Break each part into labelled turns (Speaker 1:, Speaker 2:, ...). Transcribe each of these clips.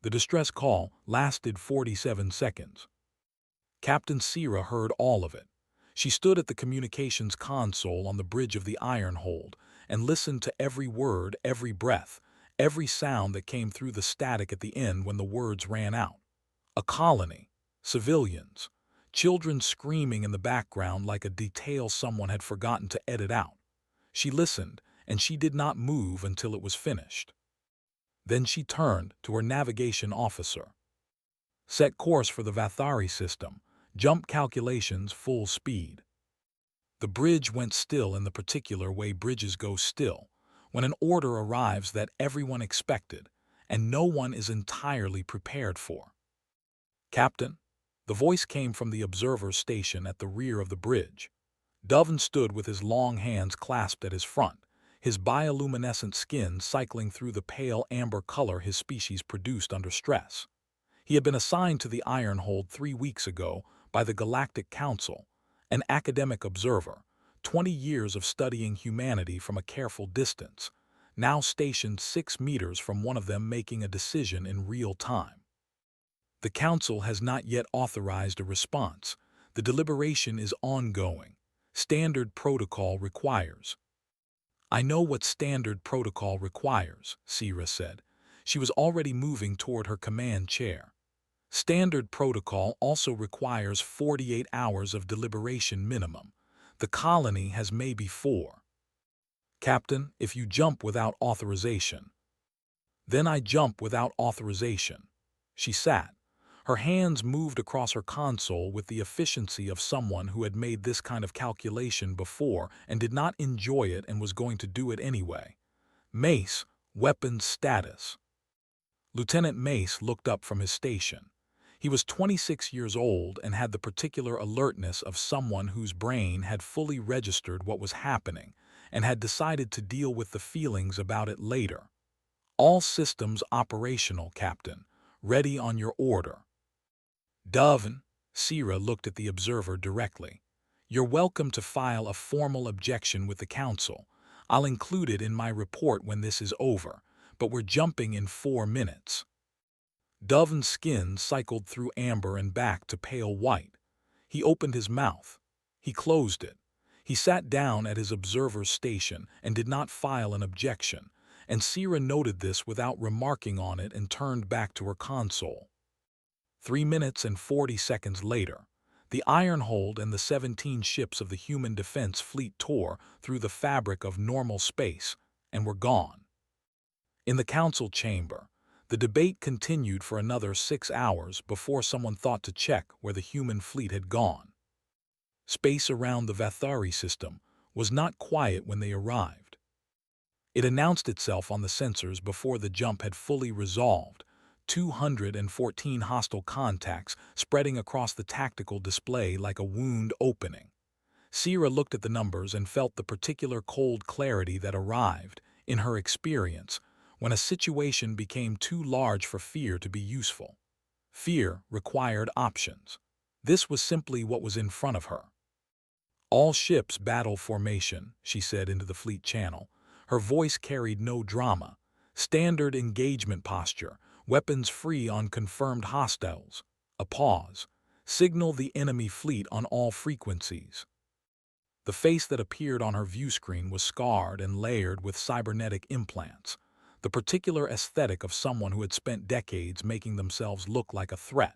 Speaker 1: The distress call lasted 47 seconds. Captain Sierra heard all of it. She stood at the communications console on the bridge of the iron hold and listened to every word, every breath, every sound that came through the static at the end when the words ran out. A colony, civilians, children screaming in the background like a detail someone had forgotten to edit out. She listened, and she did not move until it was finished. Then she turned to her navigation officer. Set course for the Vathari system. Jump calculations full speed. The bridge went still in the particular way bridges go still, when an order arrives that everyone expected, and no one is entirely prepared for. Captain, the voice came from the observer station at the rear of the bridge. Doven stood with his long hands clasped at his front, his bioluminescent skin cycling through the pale amber color his species produced under stress. He had been assigned to the iron hold 3 weeks ago by the Galactic Council, an academic observer, 20 years of studying humanity from a careful distance, now stationed 6 meters from one of them making a decision in real time. The Council has not yet authorized a response. The deliberation is ongoing. Standard protocol requires. I know what standard protocol requires, Sierra said. She was already moving toward her command chair. Standard protocol also requires 48 hours of deliberation minimum. The colony has maybe 4. Captain, if you jump without authorization. Then I jump without authorization. She sat. Her hands moved across her console with the efficiency of someone who had made this kind of calculation before and did not enjoy it and was going to do it anyway. Mace, weapons status. Lieutenant Mace looked up from his station. He was 26 years old and had the particular alertness of someone whose brain had fully registered what was happening and had decided to deal with the feelings about it later. All systems operational, Captain. Ready on your order. Doven, Sierra looked at the observer directly. You're welcome to file a formal objection with the Council. I'll include it in my report when this is over, but we're jumping in 4 minutes. Doven's skin cycled through amber and back to pale white. He opened his mouth. He closed it. He sat down at his observer's station and did not file an objection, and Sierra noted this without remarking on it and turned back to her console. 3 minutes and 40 seconds later, the iron hold and the 17 ships of the Human Defense Fleet tore through the fabric of normal space and were gone. In the council chamber, the debate continued for another 6 hours before someone thought to check where the human fleet had gone. Space around the Vathari system was not quiet when they arrived. It announced itself on the sensors before the jump had fully resolved, 214 hostile contacts spreading across the tactical display like a wound opening. Sierra looked at the numbers and felt the particular cold clarity that arrived, in her experience, when a situation became too large for fear to be useful. Fear required options. This was simply what was in front of her. All ships battle formation, she said into the fleet channel. Her voice carried no drama. Standard engagement posture. Weapons free on confirmed hostiles. A pause. Signal the enemy fleet on all frequencies. The face that appeared on her view screen was scarred and layered with cybernetic implants, the particular aesthetic of someone who had spent decades making themselves look like a threat.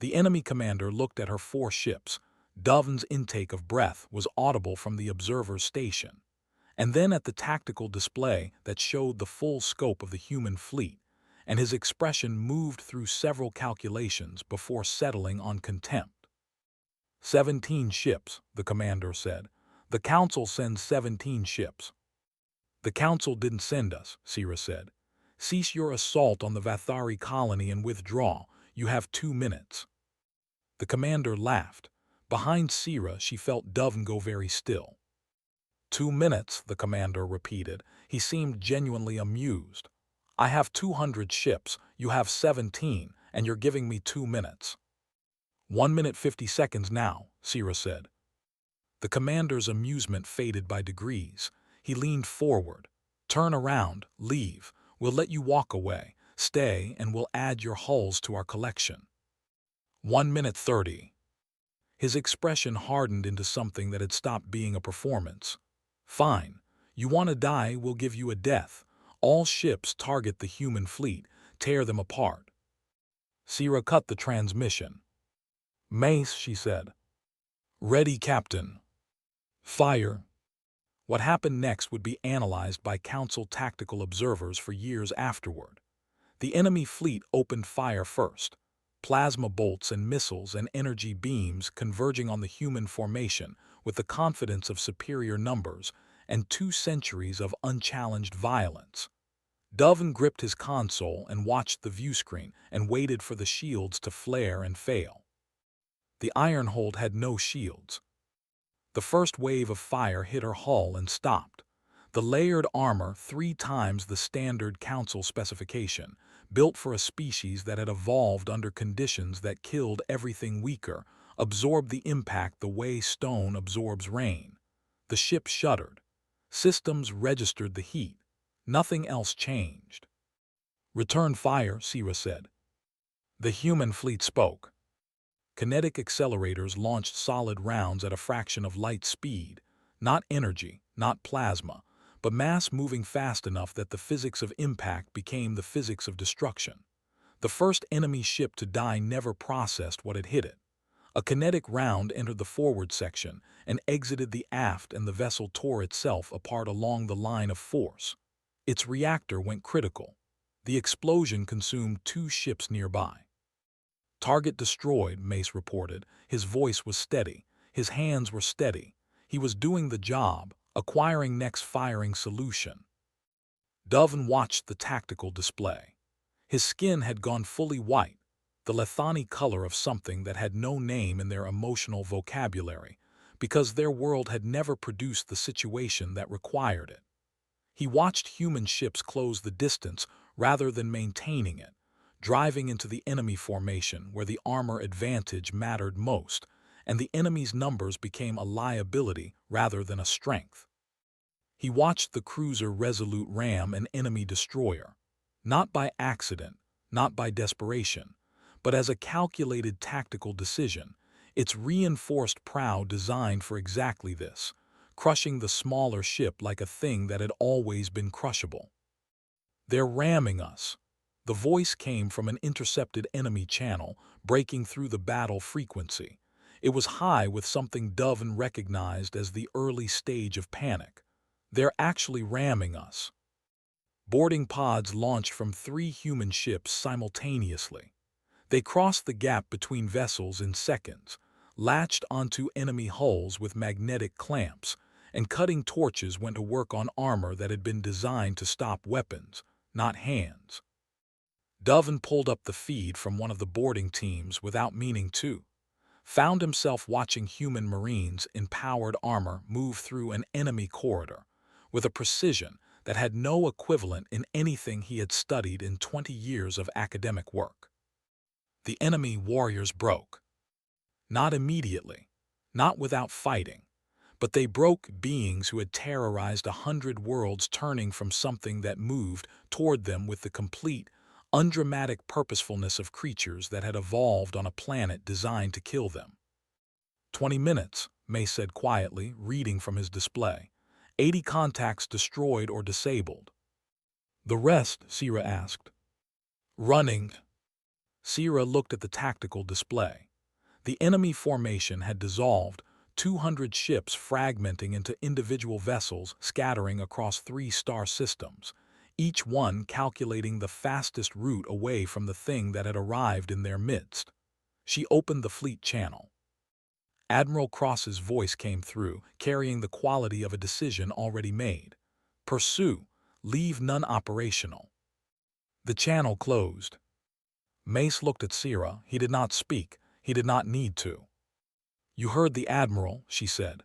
Speaker 1: The enemy commander looked at her 4 ships. Doven's intake of breath was audible from the observer's station, and then at the tactical display that showed the full scope of the human fleet, and his expression moved through several calculations before settling on contempt. 17 ships, the commander said. The Council sends 17 ships. The Council didn't send us, Sierra said. Cease your assault on the Vathari colony and withdraw. You have 2 minutes. The commander laughed. Behind Sierra, she felt Doven go very still. 2 minutes, the commander repeated. He seemed genuinely amused. I have 200 ships, you have 17, and you're giving me 2 minutes. 1 minute 50 seconds now, Sierra said. The commander's amusement faded by degrees. He leaned forward. Turn around, leave. We'll let you walk away. Stay and we'll add your hulls to our collection. 1 minute 30. His expression hardened into something that had stopped being a performance. Fine. You want to die, we'll give you a death. All ships target the human fleet, tear them apart. Sierra cut the transmission. Mace, she said. Ready, Captain. Fire. What happened next would be analyzed by Council tactical observers for years afterward. The enemy fleet opened fire first. Plasma bolts and missiles and energy beams converging on the human formation with the confidence of superior numbers and 2 centuries of unchallenged violence. Dovin gripped his console and watched the viewscreen and waited for the shields to flare and fail. The Ironhold had no shields. The first wave of fire hit her hull and stopped. The layered armor, 3 times the standard Council specification, built for a species that had evolved under conditions that killed everything weaker, absorbed the impact the way stone absorbs rain. The ship shuddered. Systems registered the heat. Nothing else changed. Return fire, Sierra said. The human fleet spoke. Kinetic accelerators launched solid rounds at a fraction of light speed, not energy, not plasma, but mass moving fast enough that the physics of impact became the physics of destruction. The first enemy ship to die never processed what had hit it. A kinetic round entered the forward section and exited the aft, and the vessel tore itself apart along the line of force. Its reactor went critical. The explosion consumed 2 ships nearby. Target destroyed, Mace reported. His voice was steady. His hands were steady. He was doing the job, acquiring next firing solution. Dovin watched the tactical display. His skin had gone fully white, the Lethani color of something that had no name in their emotional vocabulary, because their world had never produced the situation that required it. He watched human ships close the distance rather than maintaining it, driving into the enemy formation where the armor advantage mattered most, and the enemy's numbers became a liability rather than a strength. He watched the cruiser Resolute ram an enemy destroyer, not by accident, not by desperation, but as a calculated tactical decision, its reinforced prow designed for exactly this, crushing the smaller ship like a thing that had always been crushable. They're ramming us. The voice came from an intercepted enemy channel, breaking through the battle frequency. It was high with something Dovin recognized as the early stage of panic. They're actually ramming us. Boarding pods launched from 3 human ships simultaneously. They crossed the gap between vessels in seconds, latched onto enemy hulls with magnetic clamps, and cutting torches went to work on armor that had been designed to stop weapons, not hands. Dovin pulled up the feed from one of the boarding teams without meaning to, found himself watching human Marines in powered armor move through an enemy corridor with a precision that had no equivalent in anything he had studied in 20 years of academic work. The enemy warriors broke. Not immediately, not without fighting, but they broke beings who had terrorized 100 worlds, turning from something that moved toward them with the complete, undramatic purposefulness of creatures that had evolved on a planet designed to kill them. 20 minutes, May said quietly, reading from his display. 80 contacts destroyed or disabled. The rest, Sierra asked. Running. Sierra looked at the tactical display. The enemy formation had dissolved, 200 ships fragmenting into individual vessels scattering across 3 star systems, each one calculating the fastest route away from the thing that had arrived in their midst. She opened the fleet channel. Admiral Cross's voice came through, carrying the quality of a decision already made. Pursue. Leave none operational. The channel closed. Mace looked at Sierra. He did not speak. He did not need to. You heard the Admiral, she said.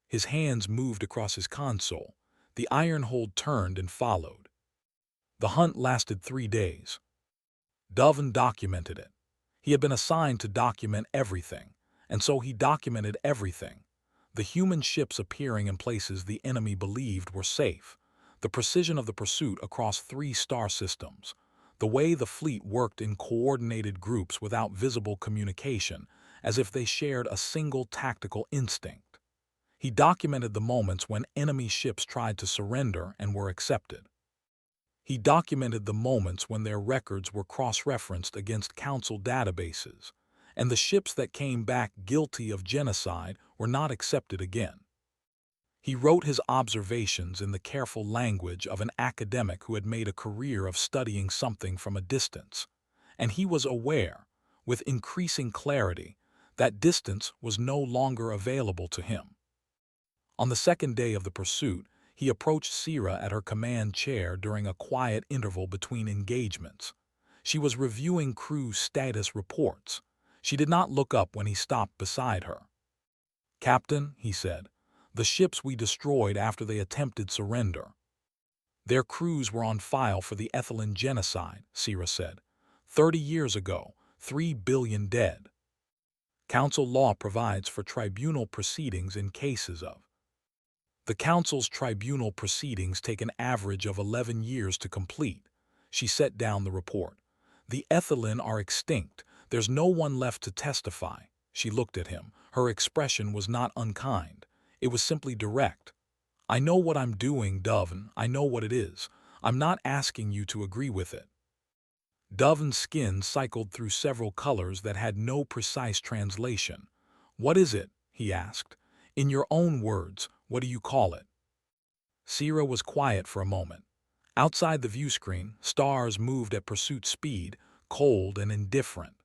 Speaker 1: His hands moved across his console. The Ironhold turned and followed. The hunt lasted 3 days. Dovin documented it. He had been assigned to document everything, and so he documented everything. The human ships appearing in places the enemy believed were safe. The precision of the pursuit across 3 star systems. the way the fleet worked in coordinated groups without visible communication, as if they shared a single tactical instinct. He documented the moments when enemy ships tried to surrender and were accepted. He documented the moments when their records were cross-referenced against Council databases, and the ships that came back guilty of genocide were not accepted again. He wrote his observations in the careful language of an academic who had made a career of studying something from a distance, and he was aware, with increasing clarity, that distance was no longer available to him. On the second day of the pursuit, he approached Sira at her command chair during a quiet interval between engagements. She was reviewing crew status reports. She did not look up when he stopped beside her. "Captain," he said, "the ships we destroyed after they attempted surrender. Their crews were on file for the ethylene genocide," Sira said. 30 years ago, 3 billion dead. Council law provides for tribunal proceedings in cases of. The Council's tribunal proceedings take an average of 11 years to complete. She set down the report. "The ethylene are extinct. There's no one left to testify." She looked at him. Her expression was not unkind. It was simply direct. "I know what I'm doing, Dovin. I know what it is. I'm not asking you to agree with it." Dovin's skin cycled through several colors that had no precise translation. "What is it?" he asked. "In your own words, what do you call it?" Sira was quiet for a moment. Outside the viewscreen, stars moved at pursuit speed, cold and indifferent.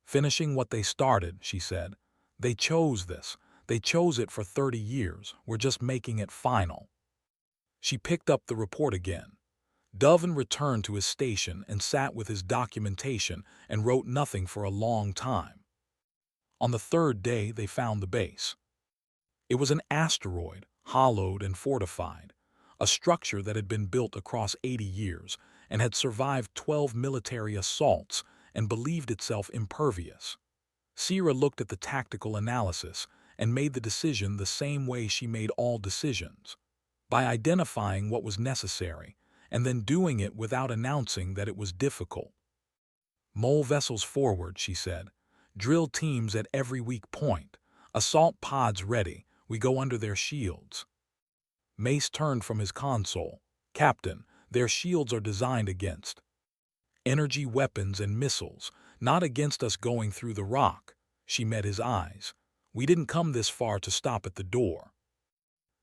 Speaker 1: "Finishing what they started," she said. "They chose this. They chose it for 30 years. We're just making it final." She picked up the report again. Dovin returned to his station and sat with his documentation and wrote nothing for a long time. On the third day, they found the base. It was an asteroid, hollowed and fortified, a structure that had been built across 80 years and had survived 12 military assaults and believed itself impervious. Sira looked at the tactical analysis and made the decision the same way she made all decisions, by identifying what was necessary and then doing it without announcing that it was difficult. "Mole vessels forward," she said. "Drill teams at every weak point. Assault pods ready. We go under their shields." Mace turned from his console. "Captain, their shields are designed against energy weapons and missiles, not against us going through the rock." She met his eyes. "We didn't come this far to stop at the door."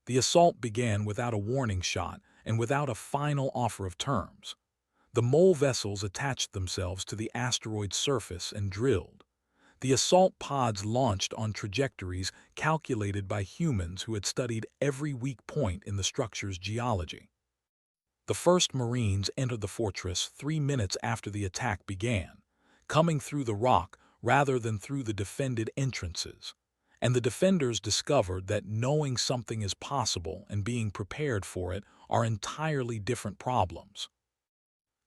Speaker 1: The assault began without a warning shot and without a final offer of terms. The mole vessels attached themselves to the asteroid's surface and drilled. The assault pods launched on trajectories calculated by humans who had studied every weak point in the structure's geology. The first Marines entered the fortress 3 minutes after the attack began, coming through the rock rather than through the defended entrances. And the defenders discovered that knowing something is possible and being prepared for it are entirely different problems.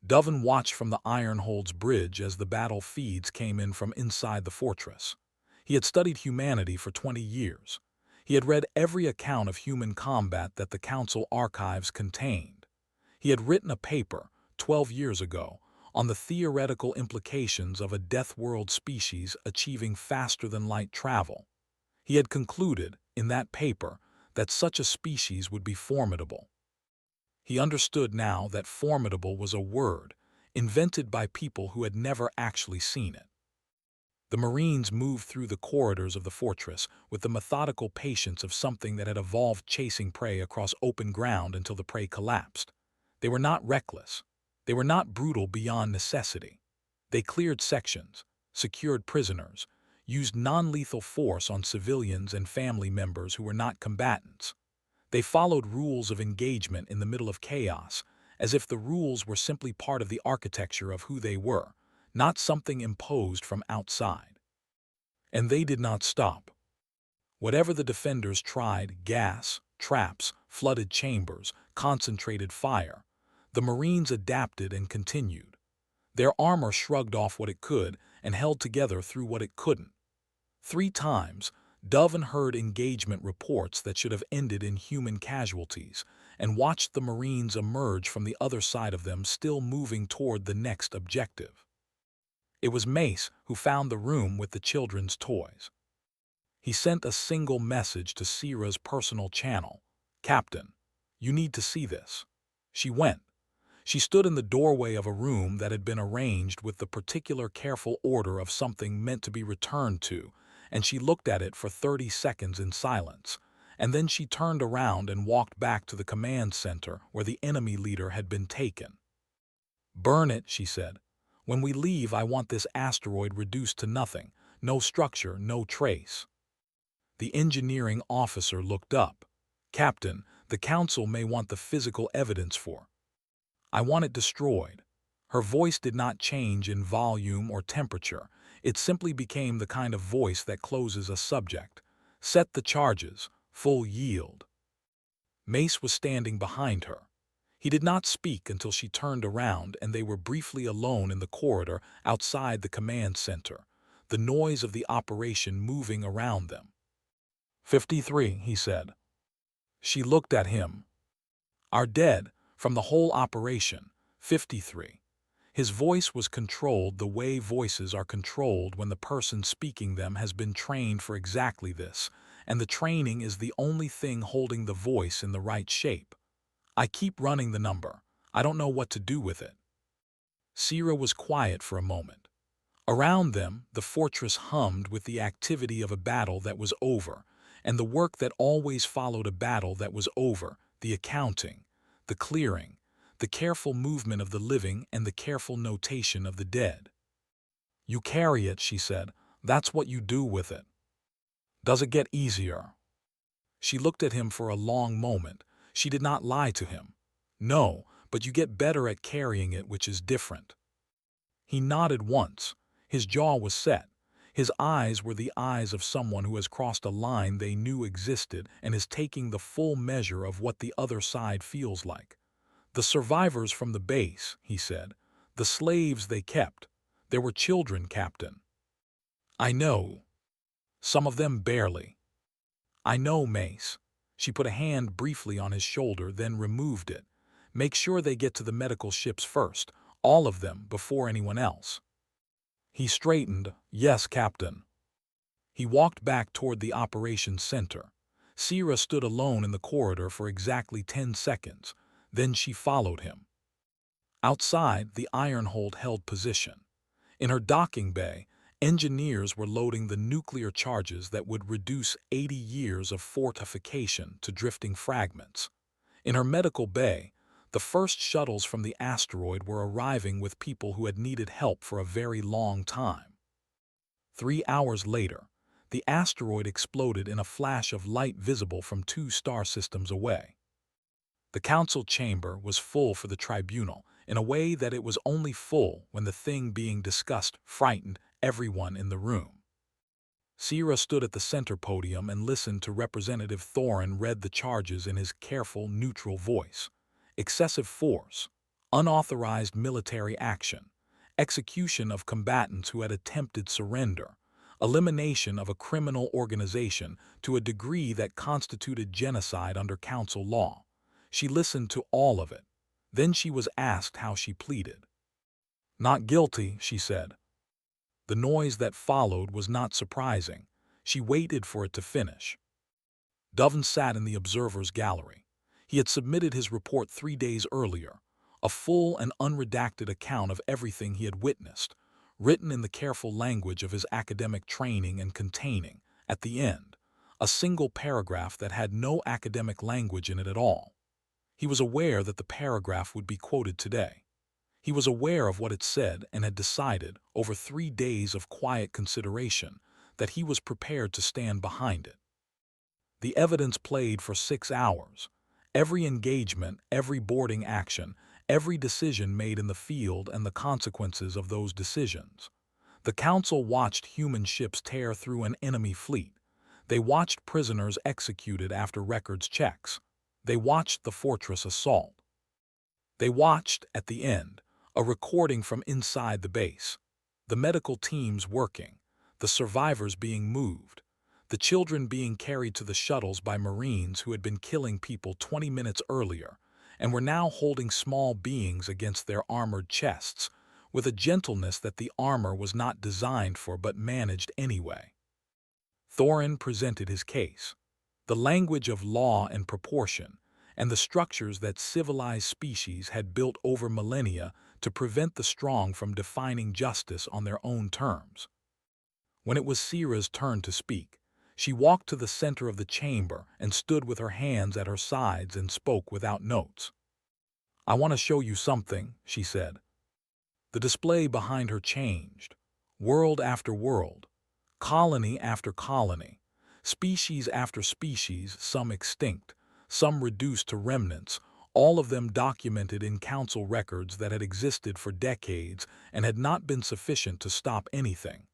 Speaker 1: Dovin watched from the Ironhold's bridge as the battle feeds came in from inside the fortress. He had studied humanity for 20 years. He had read every account of human combat that the Council archives contained. He had written a paper, 12 years ago, on the theoretical implications of a death-world species achieving faster-than-light travel. He had concluded, in that paper, that such a species would be formidable. He understood now that formidable was a word, invented by people who had never actually seen it. The Marines moved through the corridors of the fortress with the methodical patience of something that had evolved chasing prey across open ground until the prey collapsed. They were not reckless. They were not brutal beyond necessity. They cleared sections, secured prisoners, used non-lethal force on civilians and family members who were not combatants. They followed rules of engagement in the middle of chaos, as if the rules were simply part of the architecture of who they were, not something imposed from outside. And they did not stop. Whatever the defenders tried, gas, traps, flooded chambers, concentrated fire, the Marines adapted and continued. Their armor shrugged off what it could and held together through what it couldn't. 3 times, Dovin heard engagement reports that should have ended in human casualties, and watched the Marines emerge from the other side of them, still moving toward the next objective. It was Mace who found the room with the children's toys. He sent a single message to Sierra's personal channel. "Captain, you need to see this." She went. She stood in the doorway of a room that had been arranged with the particular careful order of something meant to be returned to, and she looked at it for 30 seconds in silence, and then she turned around and walked back to the command center where the enemy leader had been taken. "Burn it," she said. "When we leave, I want this asteroid reduced to nothing. No structure, no trace." The engineering officer looked up. "Captain, the Council may want the physical evidence for. I want it destroyed." Her voice did not change in volume or temperature. It simply became the kind of voice that closes a subject. "Set the charges. Full yield." Mace was standing behind her. He did not speak until she turned around and they were briefly alone in the corridor outside the command center, the noise of the operation moving around them. 53, he said. She looked at him. "Are dead, from the whole operation, 53. His voice was controlled the way voices are controlled when the person speaking them has been trained for exactly this, and the training is the only thing holding the voice in the right shape. I keep running the number. I don't know what to do with it." Sierra was quiet for a moment. Around them, the fortress hummed with the activity of a battle that was over, and the work that always followed a battle that was over, the accounting, the clearing, the careful movement of the living and the careful notation of the dead. "You carry it," she said. "That's what you do with it." "Does it get easier?" She looked at him for a long moment. She did not lie to him. "No, but you get better at carrying it, which is different." He nodded once. His jaw was set. His eyes were the eyes of someone who has crossed a line they knew existed and is taking the full measure of what the other side feels like. "The survivors from the base," he said. "The slaves they kept. There were children, Captain." "I know. Some of them barely." "I know, Mace." She put a hand briefly on his shoulder, then removed it. "Make sure they get to the medical ships first, all of them, before anyone else." He straightened. "Yes, Captain." He walked back toward the operations center. Sierra stood alone in the corridor for exactly 10 seconds. Then she followed him. Outside, the Ironhold held position. In her docking bay, engineers were loading the nuclear charges that would reduce 80 years of fortification to drifting fragments. In her medical bay, the first shuttles from the asteroid were arriving with people who had needed help for a very long time. 3 hours later, the asteroid exploded in a flash of light visible from 2 star systems away. The council chamber was full for the tribunal, in a way that it was only full when the thing being discussed frightened everyone in the room. Sierra stood at the center podium and listened to Representative Thorin read the charges in his careful, neutral voice. Excessive force, unauthorized military action, execution of combatants who had attempted surrender, elimination of a criminal organization to a degree that constituted genocide under council law. She listened to all of it. Then she was asked how she pleaded. "Not guilty," she said. The noise that followed was not surprising. She waited for it to finish. Dovin sat in the observer's gallery. He had submitted his report 3 days earlier, a full and unredacted account of everything he had witnessed, written in the careful language of his academic training and containing, at the end, a single paragraph that had no academic language in it at all. He was aware that the paragraph would be quoted today. He was aware of what it said and had decided, over 3 days of quiet consideration, that he was prepared to stand behind it. The evidence played for 6 hours. Every engagement, every boarding action, every decision made in the field and the consequences of those decisions. The council watched human ships tear through an enemy fleet. They watched prisoners executed after records checks. They watched the fortress assault. They watched, at the end, a recording from inside the base. The medical teams working, the survivors being moved, the children being carried to the shuttles by Marines who had been killing people 20 minutes earlier and were now holding small beings against their armored chests, with a gentleness that the armor was not designed for but managed anyway. Thorin presented his case. The language of law and proportion, and the structures that civilized species had built over millennia to prevent the strong from defining justice on their own terms. When it was Sira's turn to speak, she walked to the center of the chamber and stood with her hands at her sides and spoke without notes. "I want to show you something," she said. The display behind her changed. World after world, colony after colony, species after species, some extinct, some reduced to remnants, all of them documented in council records that had existed for decades and had not been sufficient to stop anything.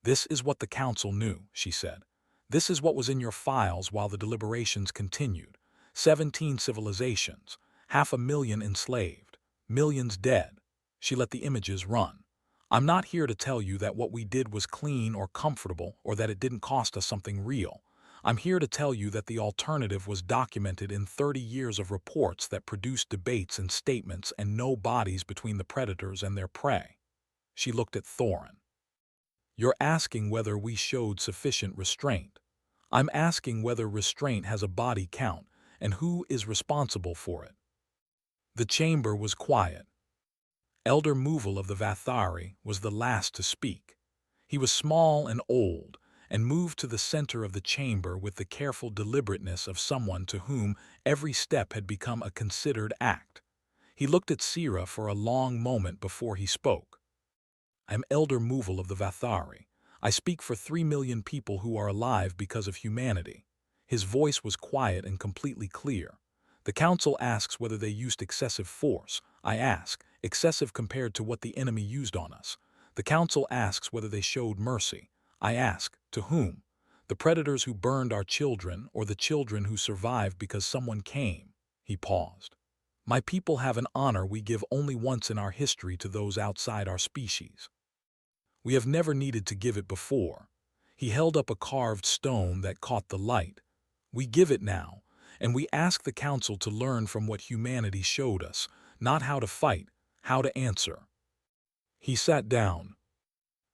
Speaker 1: "This is what the council knew," she said. "This is what was in your files while the deliberations continued. 17 civilizations, 500,000 enslaved, millions dead." She let the images run. "I'm not here to tell you that what we did was clean or comfortable or that it didn't cost us something real. I'm here to tell you that the alternative was documented in 30 years of reports that produced debates and statements and no bodies between the predators and their prey." She looked at Thorin. "You're asking whether we showed sufficient restraint. I'm asking whether restraint has a body count and who is responsible for it." The chamber was quiet. Elder Muval of the Vathari was the last to speak. He was small and old, and moved to the center of the chamber with the careful deliberateness of someone to whom every step had become a considered act. He looked at Sira for a long moment before he spoke. "I am Elder Muval of the Vathari. I speak for 3 million people who are alive because of humanity." His voice was quiet and completely clear. "The council asks whether they used excessive force. I ask, excessive compared to what the enemy used on us. The council asks whether they showed mercy. I ask, to whom? The predators who burned our children or the children who survived because someone came?" He paused. "My people have an honor we give only once in our history to those outside our species. We have never needed to give it before." He held up a carved stone that caught the light. "We give it now, and we ask the council to learn from what humanity showed us, not how to fight, how to answer." He sat down.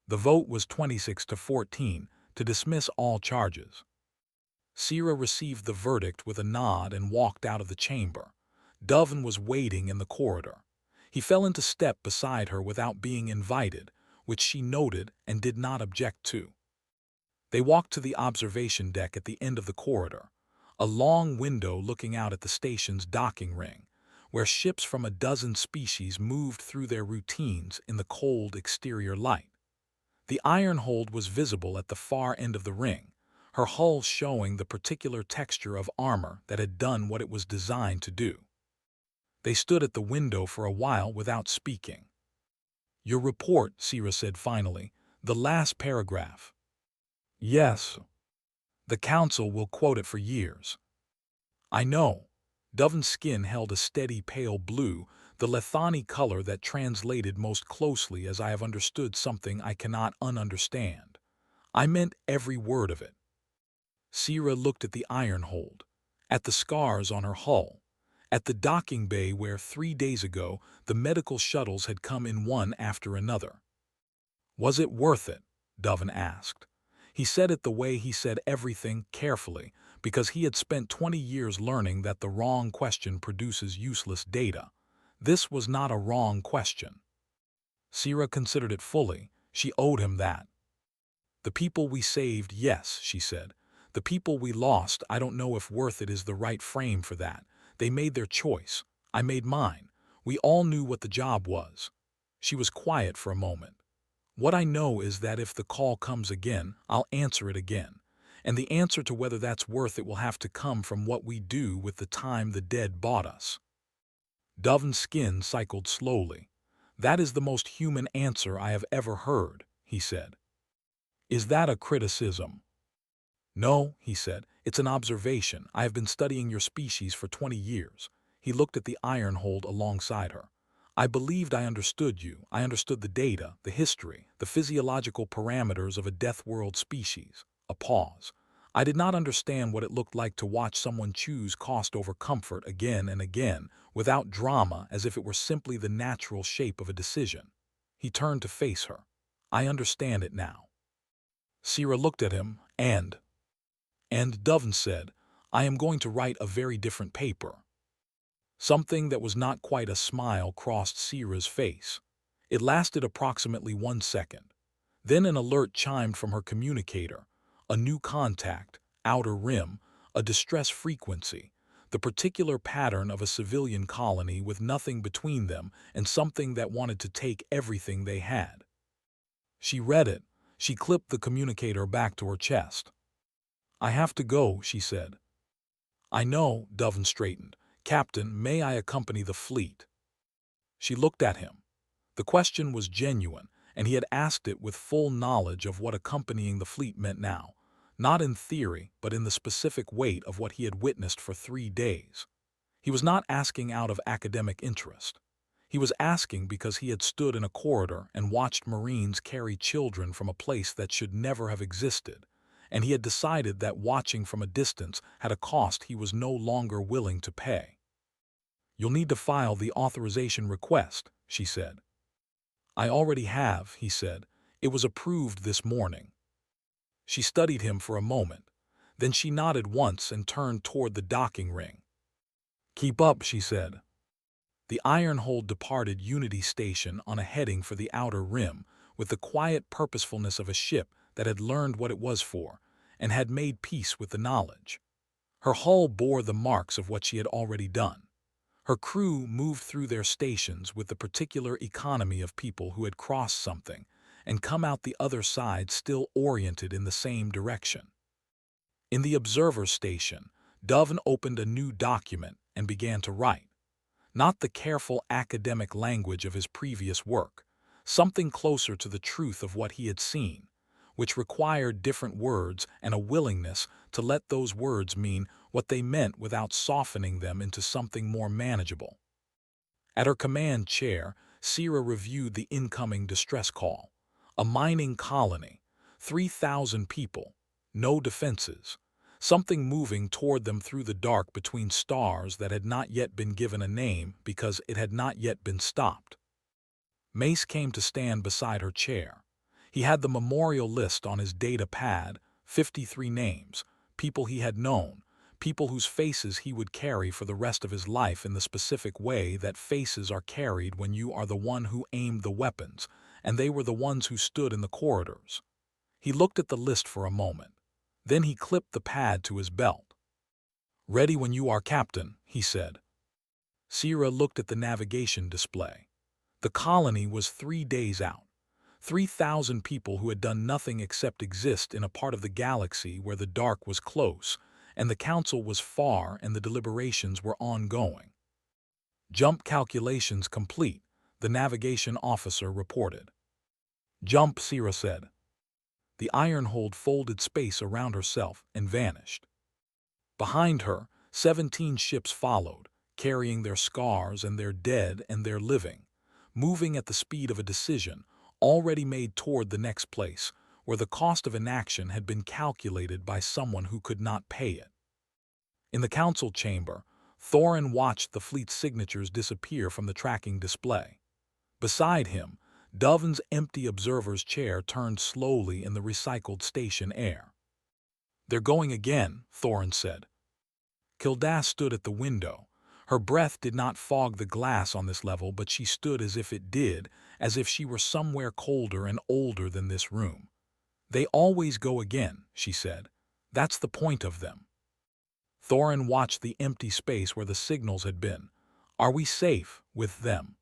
Speaker 1: The vote was 26-14 to dismiss all charges. Sira received the verdict with a nod and walked out of the chamber. Dovin was waiting in the corridor. He fell into step beside her without being invited, which she noted and did not object to. They walked to the observation deck at the end of the corridor, a long window looking out at the station's docking ring, where ships from a dozen species moved through their routines in the cold exterior light. The iron hold was visible at the far end of the ring, her hull showing the particular texture of armor that had done what it was designed to do. They stood at the window for a while without speaking. "Your report," Sira said finally, "the last paragraph." "Yes. The council will quote it for years." "I know." Dovin's skin held a steady pale blue, the Lethani color that translated most closely as I have understood something I cannot ununderstand. "I meant every word of it." Sira looked at the iron hold, at the scars on her hull, at the docking bay where 3 days ago the medical shuttles had come in one after another. "Was it worth it?" Dovin asked. He said it the way he said everything, carefully, because he had spent 20 years learning that the wrong question produces useless data. This was not a wrong question. Sira considered it fully. She owed him that. "The people we saved, yes," she said. "The people we lost, I don't know if worth it is the right frame for that. They made their choice. I made mine. We all knew what the job was." She was quiet for a moment. "What I know is that if the call comes again, I'll answer it again. And the answer to whether that's worth it will have to come from what we do with the time the dead bought us." Dovin's skin cycled slowly. "That is the most human answer I have ever heard," he said. "Is that a criticism?" "No," he said. "It's an observation. I have been studying your species for 20 years. He looked at the iron hold alongside her. "I believed I understood you. I understood the data, the history, the physiological parameters of a death world species. A pause. I did not understand what it looked like to watch someone choose cost over comfort again and again, without drama, as if it were simply the natural shape of a decision. He turned to face her. I understand it now. Sierra looked at him, and Dovin said, I am going to write a very different paper. Something that was not quite a smile crossed Sierra's face. It lasted approximately 1 second. Then an alert chimed from her communicator. A new contact, outer rim, a distress frequency, the particular pattern of a civilian colony with nothing between them and something that wanted to take everything they had. She read it. She clipped the communicator back to her chest. I have to go, she said. I know, Dovin straightened. Captain, may I accompany the fleet? She looked at him. The question was genuine, and he had asked it with full knowledge of what accompanying the fleet meant now, not in theory, but in the specific weight of what he had witnessed for 3 days. He was not asking out of academic interest. He was asking because he had stood in a corridor and watched Marines carry children from a place that should never have existed, and he had decided that watching from a distance had a cost he was no longer willing to pay. You'll need to file the authorization request, she said. I already have, he said. It was approved this morning. She studied him for a moment. Then she nodded once and turned toward the docking ring. Keep up, she said. The Ironhold departed Unity Station on a heading for the outer rim with the quiet purposefulness of a ship that had learned what it was for and had made peace with the knowledge. Her hull bore the marks of what she had already done. Her crew moved through their stations with the particular economy of people who had crossed something and come out the other side still oriented in the same direction. In the observer station, Dovin opened a new document and began to write. Not the careful academic language of his previous work, something closer to the truth of what he had seen, which required different words and a willingness to let those words mean what they meant without softening them into something more manageable. At her command chair, Sierra reviewed the incoming distress call. A mining colony, 3,000 people, no defenses, something moving toward them through the dark between stars that had not yet been given a name because it had not yet been stopped. Mace came to stand beside her chair. He had the memorial list on his data pad, 53 names, people he had known, people whose faces he would carry for the rest of his life in the specific way that faces are carried when you are the one who aimed the weapons, and they were the ones who stood in the corridors. He looked at the list for a moment. Then he clipped the pad to his belt. Ready when you are, Captain, he said. Sierra looked at the navigation display. The colony was 3 days out. 3,000 people who had done nothing except exist in a part of the galaxy where the dark was close, and the council was far and the deliberations were ongoing. Jump calculations complete, the navigation officer reported. Jump, Sierra said. The Ironhold folded space around herself and vanished. Behind her, 17 ships followed, carrying their scars and their dead and their living, moving at the speed of a decision, already made toward the next place, where the cost of inaction had been calculated by someone who could not pay it. In the council chamber, Thorin watched the fleet's signatures disappear from the tracking display. Beside him, Dovin's empty observer's chair turned slowly in the recycled station air. They're going again, Thorin said. Kildass stood at the window. Her breath did not fog the glass on this level, but she stood as if it did, as if she were somewhere colder and older than this room. They always go again, she said. That's the point of them. Thorin watched the empty space where the signals had been. Are we safe with them?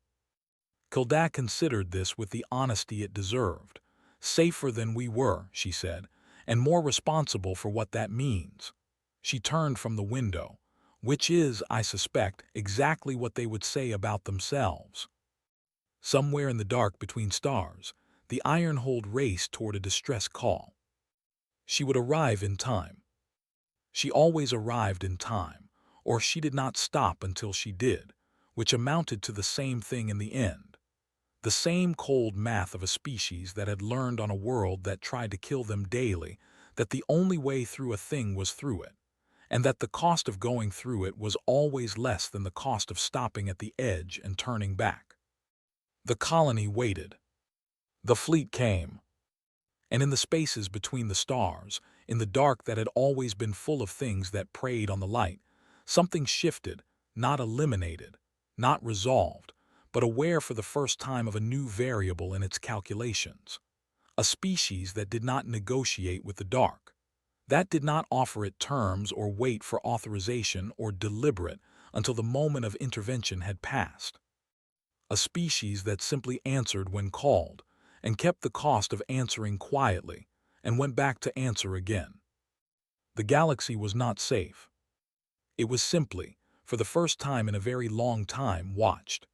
Speaker 1: Kildass considered this with the honesty it deserved. Safer than we were, she said, and more responsible for what that means. She turned from the window, which is, I suspect, exactly what they would say about themselves. Somewhere in the dark between stars, the Ironhold raced toward a distress call. She would arrive in time. She always arrived in time, or she did not stop until she did, which amounted to the same thing in the end. The same cold math of a species that had learned on a world that tried to kill them daily, that the only way through a thing was through it, and that the cost of going through it was always less than the cost of stopping at the edge and turning back. The colony waited. The fleet came. And in the spaces between the stars, in the dark that had always been full of things that preyed on the light, something shifted, not eliminated, not resolved, but aware for the first time of a new variable in its calculations. A species that did not negotiate with the dark, that did not offer it terms or wait for authorization or deliberate until the moment of intervention had passed. A species that simply answered when called, and kept the cost of answering quietly, and went back to answer again. The galaxy was not safe. It was simply, for the first time in a very long time, watched.